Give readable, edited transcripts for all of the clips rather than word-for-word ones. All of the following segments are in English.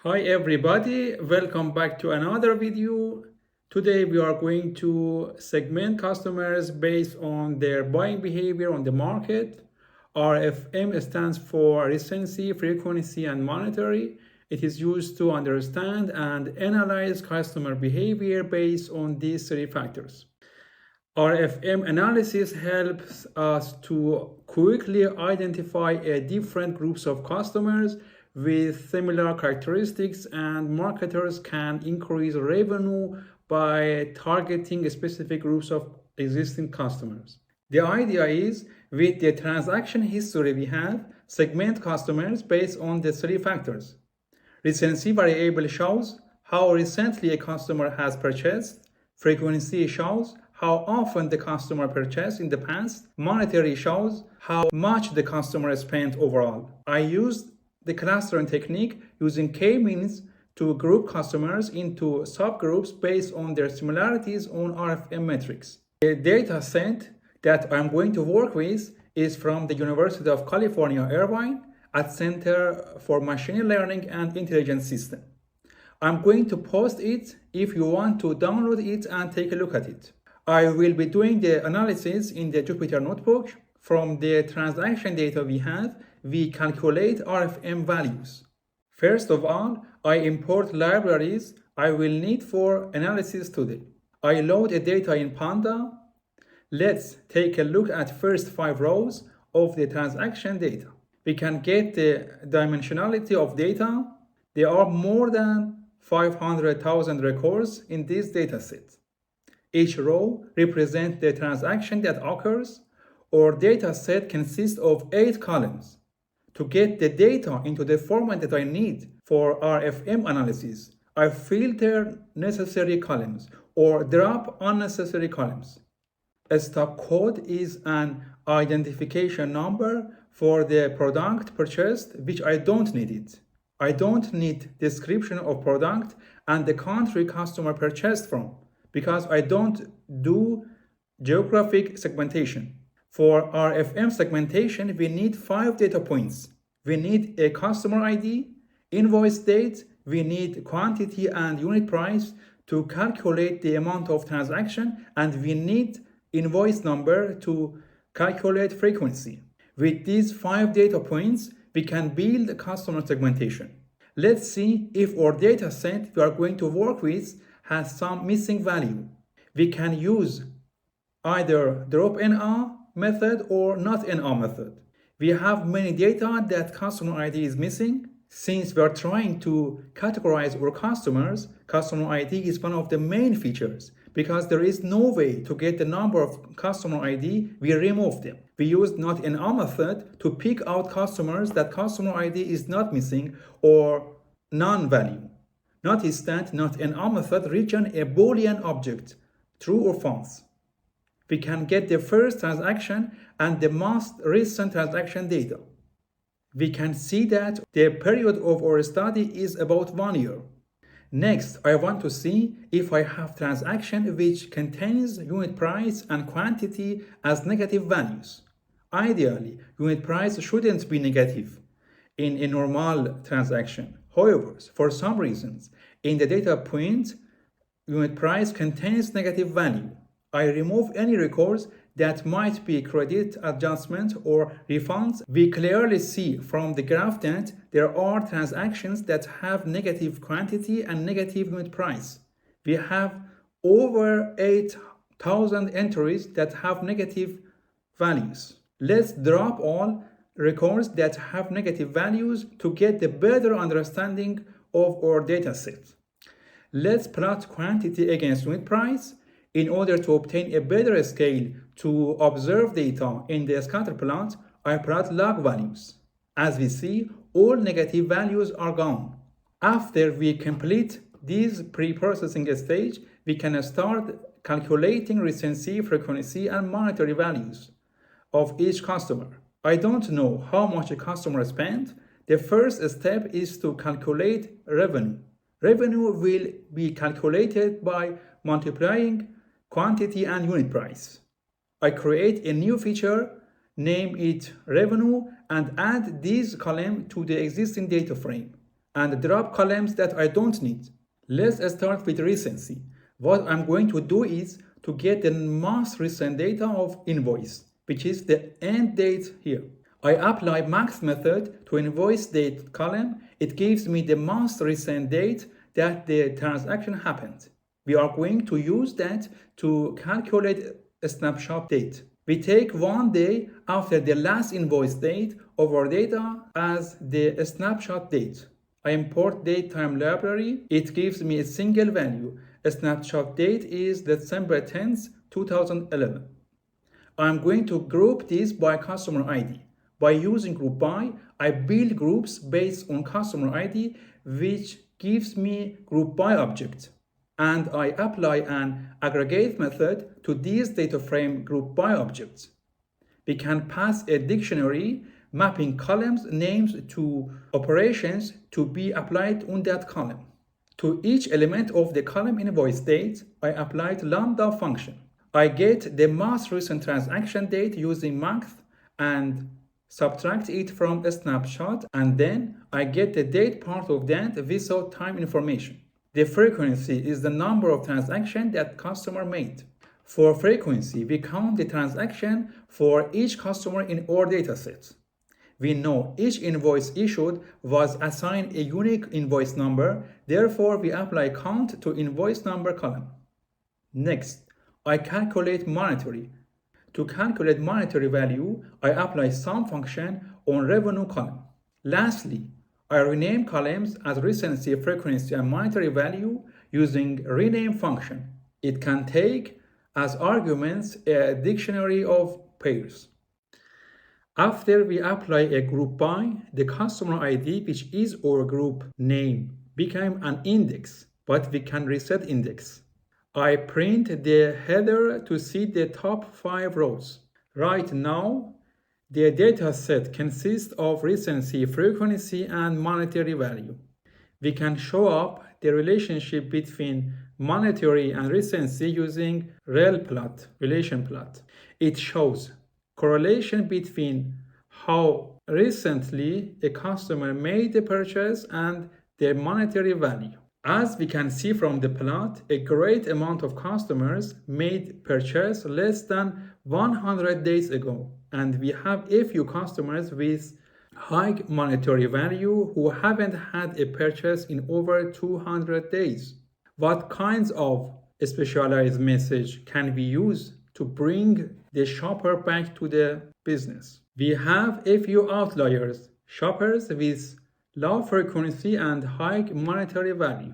Hi everybody, welcome back to another video. Today we are going to segment customers based on their buying behavior on the market. RFM stands for recency, frequency, and monetary. It is used to understand and analyze customer behavior based on these three factors. RFM analysis helps us to quickly identify different groups of customers with similar characteristics, and marketers can increase revenue by targeting specific groups of existing customers. The idea is, with the transaction history we have, segment customers based on the three factors. Recency variable shows how recently a customer has purchased. Frequency shows how often the customer purchased in the past. Monetary shows how much the customer spent overall. I used the clustering technique using k-means to group customers into subgroups based on their similarities on RFM metrics. The data set that I'm going to work with is from the University of California, Irvine at Center for Machine Learning and Intelligence System. I'm going to post it if you want to download it and take a look at it. I will be doing the analysis in the Jupyter Notebook. From the transaction data we have, we calculate RFM values. First of all, I import libraries I will need for analysis today. I load the data in Panda. Let's take a look at first 5 rows of the transaction data. We can get the dimensionality of data. There are more than 500,000 records in this dataset. Each row represents the transaction that occurs. Our data set consists of 8 columns. To get the data into the format that I need for RFM analysis, I filter necessary columns or drop unnecessary columns. A stop code is an identification number for the product purchased, which I don't need it. I don't need description of product and the country customer purchased from because I don't do geographic segmentation. For RFM segmentation, we need 5 data points. We need a customer ID, invoice date, we need quantity and unit price to calculate the amount of transaction, and we need invoice number to calculate frequency. With these 5 data points, we can build a customer segmentation. Let's see if our data set we are going to work with has some missing value. We can use either drop NA method or not NA method. We have many data that customer ID is missing. Since we are trying to categorize our customers, customer ID is one of the main features. Because there is no way to get the number of customer ID, we remove them. We use not NA method to pick out customers that customer ID is not missing or non-value. Notice that not NA method return a Boolean object, true or false. We can get the first transaction and the most recent transaction data. We can see that the period of our study is about 1 year. Next, I want to see if I have transaction which contains unit price and quantity as negative values. Ideally, unit price shouldn't be negative in a normal transaction. However, for some reasons, in the data point, unit price contains negative value. I remove any records that might be credit adjustment or refunds. We clearly see from the graph that there are transactions that have negative quantity and negative unit price. We have over 8,000 entries that have negative values. Let's drop all records that have negative values to get the better understanding of our data set. Let's plot quantity against unit price. In order to obtain a better scale to observe data in the scatter plot, I plot log values. As we see, all negative values are gone. After we complete this pre-processing stage, we can start calculating recency, frequency, and monetary values of each customer. I don't know how much a customer spent. The first step is to calculate revenue. Revenue will be calculated by multiplying quantity and unit price. I create a new feature, name it revenue, and add this column to the existing data frame. and drop columns that I don't need. Let's start with recency. What I'm going to do is to get the most recent data of invoice, which is the end date here. I apply max method to invoice date column. It gives me the most recent date that the transaction happened. We are going to use that to calculate a snapshot date. We take 1 day after the last invoice date of our data as the snapshot date. I import datetime library. It gives me a single value. A snapshot date is December 10th, 2011. I'm going to group this by customer ID. By using group by, I build groups based on customer ID, which gives me group by object. And I apply an aggregate method to these data frame group by objects. We can pass a dictionary mapping columns names to operations to be applied on that column. To each element of the column invoice date, I applied lambda function. I get the most recent transaction date using math and subtract it from a snapshot, and then I get the date part of that without time information. The frequency is the number of transactions that customer made. For frequency, we count the transaction for each customer in our dataset. We know each invoice issued was assigned a unique invoice number, therefore we apply count to invoice number column. Next, I calculate monetary. To calculate monetary value, I apply sum function on revenue column. Lastly, I rename columns as recency, frequency, and monetary value using rename function. It can take as arguments a dictionary of pairs. After we apply a group by, the customer ID, which is our group name, became an index, but we can reset index. I print the header to see the top 5 rows. Right now, the dataset consists of recency, frequency, and monetary value. We can show up the relationship between monetary and recency using rel plot, relation plot. It shows correlation between how recently a customer made the purchase and their monetary value. As we can see from the plot, a great amount of customers made purchase less than 100 days ago, and we have a few customers with high monetary value who haven't had a purchase in over 200 days. What kinds of specialized message can we use to bring the shopper back to the business? We have a few outliers, shoppers with low frequency and high monetary value.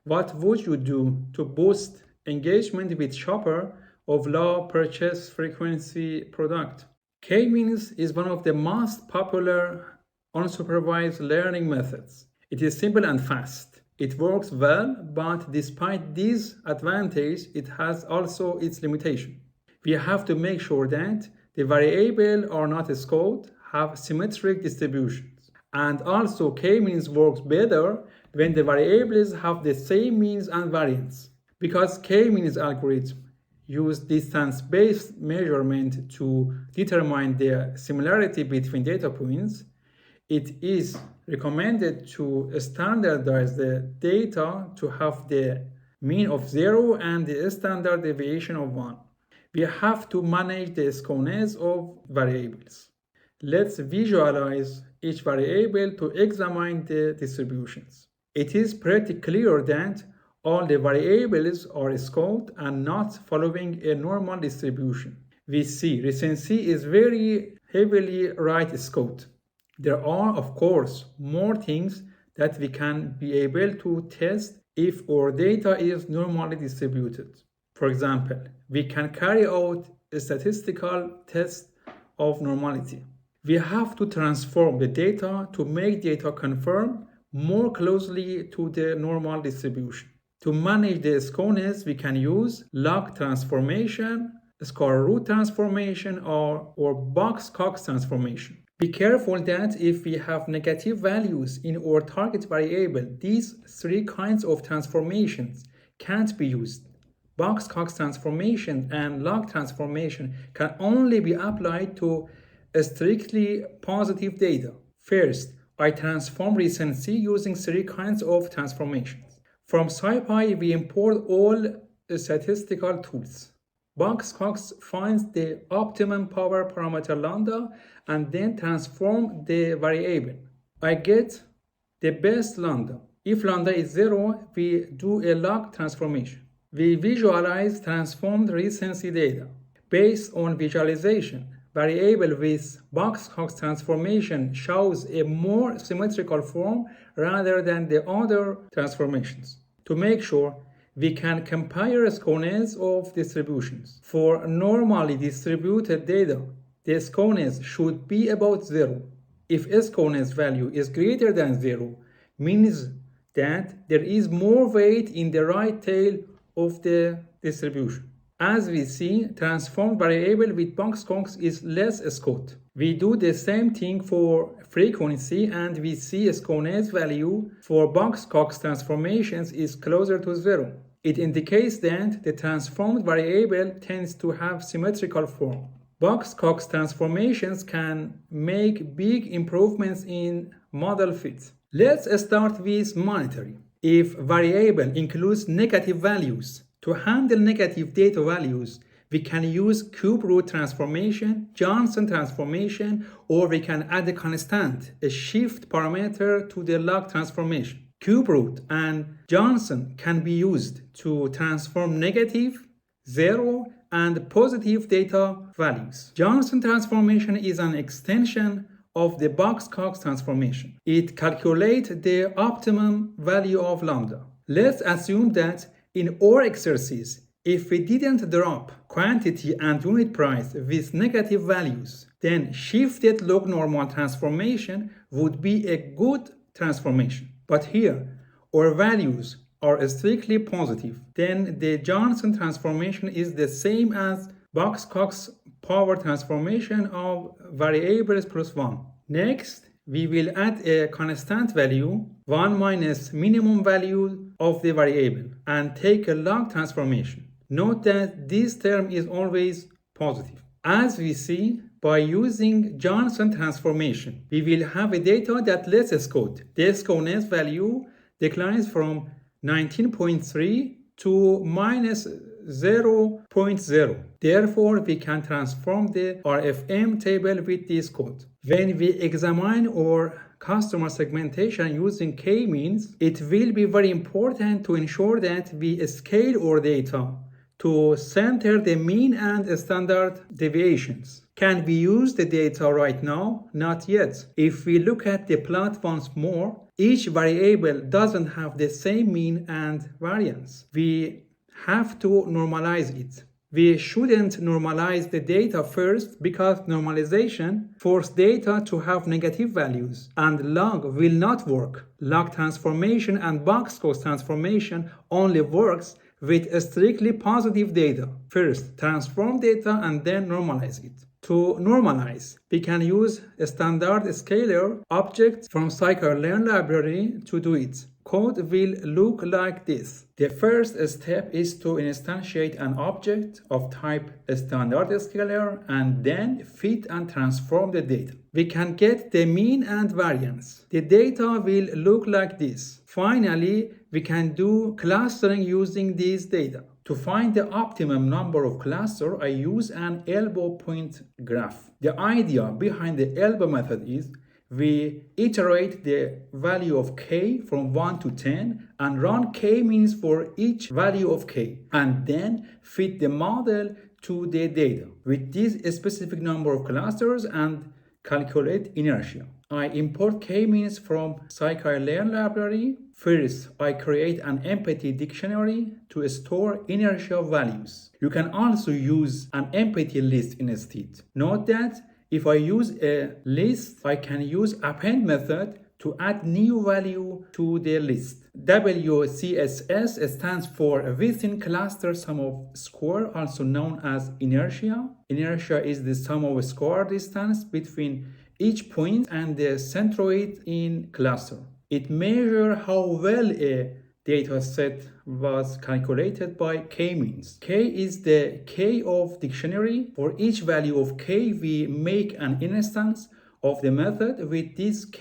What would you do to boost engagement with shopper of low purchase frequency product? K-means is one of the most popular unsupervised learning methods. It is simple and fast. It works well, but despite these advantages, it has also its limitation. We have to make sure that the variables are not scaled, have symmetric distributions. And also K-means works better when the variables have the same means and variance. Because K-means algorithm use distance-based measurement to determine the similarity between data points, it is recommended to standardize the data to have the mean of 0 and the standard deviation of 1. We have to manage the skewness of variables. Let's visualize each variable to examine the distributions. It is pretty clear that all the variables are skewed and not following a normal distribution. We see recency is very heavily right skewed. There are, of course, more things that we can be able to test if our data is normally distributed. For example, we can carry out a statistical test of normality. We have to transform the data to make data conform more closely to the normal distribution. To manage the skewness, we can use log transformation, square root transformation, or box-Cox transformation. Be careful that if we have negative values in our target variable, these 3 kinds of transformations can't be used. Box-Cox transformation and log transformation can only be applied to strictly positive data. First, I transform recency using three kinds of transformations. From SciPy, we import all statistical tools. Boxcox finds the optimum power parameter lambda and then transform the variable. I get the best lambda. If lambda is 0, we do a log transformation. We visualize transformed recency data. Based on visualization, variable with Boxcox transformation shows a more symmetrical form rather than the other transformations. To make sure, we can compare skewness of distributions. For normally distributed data, the skewness should be about 0. If skewness value is greater than 0, means that there is more weight in the right tail of the distribution. As we see, transformed variable with Boxcox is less skewed. We do the same thing for frequency and we see skewness value for Boxcox transformations is closer to 0. It indicates that the transformed variable tends to have symmetrical form. Boxcox transformations can make big improvements in model fit. Let's start with monetary. If variable includes negative values, to handle negative data values, we can use cube root transformation, Johnson transformation, or we can add a constant, a shift parameter to the log transformation. Cube root and Johnson can be used to transform negative, 0, and positive data values. Johnson transformation is an extension of the Boxcox transformation. It calculates the optimum value of lambda. Let's assume that in our exercise, if we didn't drop quantity and unit price with negative values, then shifted log normal transformation would be a good transformation. But here, our values are strictly positive. Then the Johnson transformation is the same as Boxcox power transformation of variables plus 1. Next, we will add a constant value, 1 minus minimum value of the variable, and take a log transformation. Note that this term is always positive. As we see, by using Johnson transformation, we will have a data that less skewed. The skewness value declines from 19.3 to minus 0.0. Therefore, we can transform the RFM table with this code. When we examine our customer segmentation using k-means, it will be very important to ensure that we scale our data to center the mean and standard deviations. Can we use the data right now? Not yet. If we look at the plot once more, each variable doesn't have the same mean and variance. We have to normalize it. We shouldn't normalize the data first because normalization forces data to have negative values and log will not work. Log transformation and Boxcox transformation only works with strictly positive data. First, transform data and then normalize it. To normalize, we can use a standard scalar object from scikit-learn library to do it. Code will look like this. The first step is to instantiate an object of type standard scalar and then fit and transform the data. We can get the mean and variance. The data will look like this. Finally, we can do clustering using these data. To find the optimum number of clusters, I use an elbow point graph. The idea behind the elbow method is we iterate the value of k from 1 to 10 and run k-means for each value of k and then fit the model to the data with this specific number of clusters and calculate inertia. I import k-means from scikit-learn library. First, I create an empty dictionary to store inertia values. You can also use an empty list instead. Note that if I use a list, I can use append method to add new value to the list. WCSS stands for within cluster sum of square, also known as inertia. Inertia is the sum of square distance between each point and the centroid in cluster. It measures how well a data set was calculated by k-means. K is the K of dictionary. For each value of k, we make an instance of the method with this k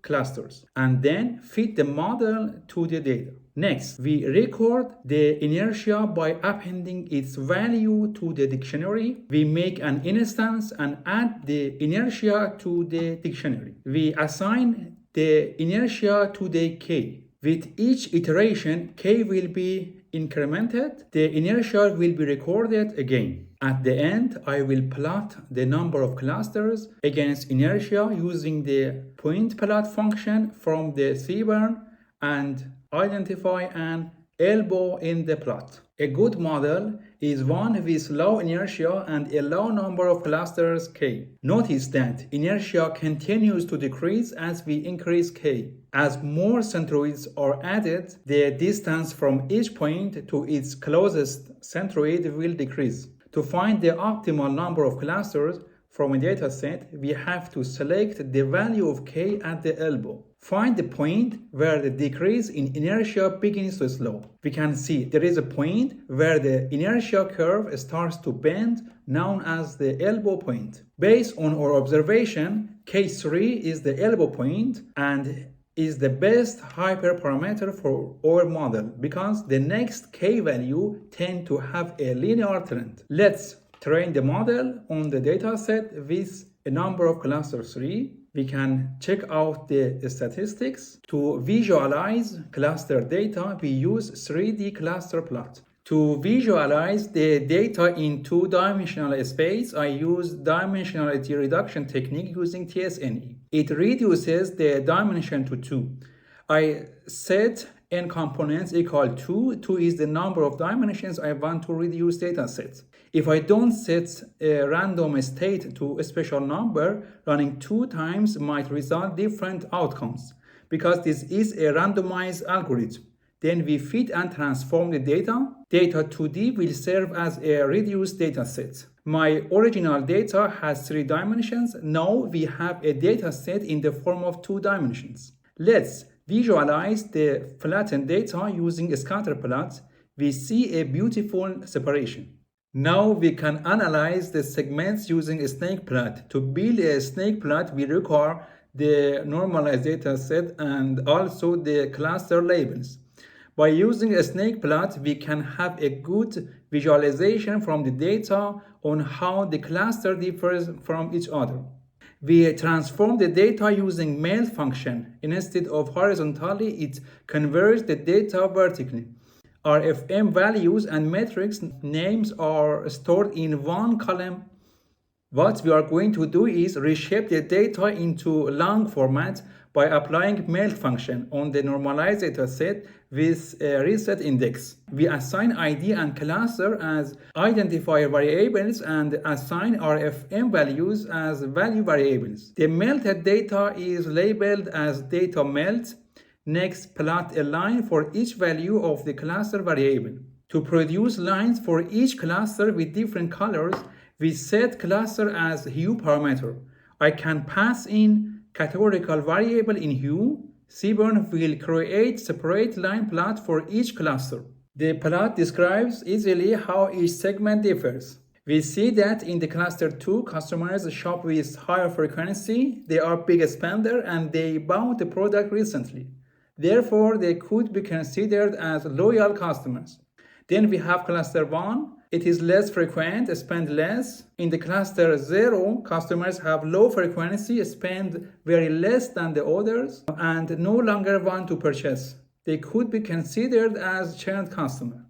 clusters and then fit the model to the data. Next, we record the inertia by appending its value to the dictionary. We make an instance and add the inertia to the dictionary. We assign the inertia to the k. With each iteration, k will be incremented. The inertia will be recorded again. At the end, I will plot the number of clusters against inertia using the point plot function from the Seaborn and identify an elbow in the plot. A good model is one with low inertia and a low number of clusters k. Notice that inertia continues to decrease as we increase k. As more centroids are added, the distance from each point to its closest centroid will decrease. To find the optimal number of clusters from a dataset, we have to select the value of k at the elbow. Find the point where the decrease in inertia begins to slow. We can see there is a point where the inertia curve starts to bend, known as the elbow point. Based on our observation, K3 is the elbow point and is the best hyperparameter for our model because the next k value tend to have a linear trend. Let's train the model on the dataset with a number of cluster 3. We can check out the statistics. To visualize cluster data, we use 3D cluster plot. To visualize the data in two-dimensional space, I use dimensionality reduction technique using TSNE. It reduces the dimension to 2. I set n components equal 2. 2 is the number of dimensions I want to reduce data sets. If I don't set a random state to a special number, running 2 times might result different outcomes because this is a randomized algorithm. Then we fit and transform the data. Data 2D will serve as a reduced data set. My original data has 3 dimensions. Now we have a data set in the form of 2 dimensions. Let's visualize the flattened data using a scatter plot. We see a beautiful separation. Now we can analyze the segments using a snake plot. To build a snake plot, we require the normalized data set and also the cluster labels. By using a snake plot, we can have a good visualization from the data on how the cluster differs from each other. We transform the data using meld function. Instead of horizontally, it converts the data vertically. RFM values and metrics names are stored in one column. What we are going to do is reshape the data into long format by applying meld function on the normalized data set with a reset index. We assign ID and cluster as identifier variables and assign RFM values as value variables. The melted data is labeled as data melt. Next, plot a line for each value of the cluster variable. To produce lines for each cluster with different colors, we set cluster as hue parameter. I can pass in categorical variable in hue. Seaborn will create separate line plot for each cluster. The plot describes easily how each segment differs. We see that in the cluster 2, customers shop with higher frequency, they are big spender and they bought the product recently. Therefore, they could be considered as loyal customers. Then we have cluster 1. It is less frequent, spend less. In the cluster 0, customers have low frequency, spend very less than the others, and no longer want to purchase. They could be considered as churned customer.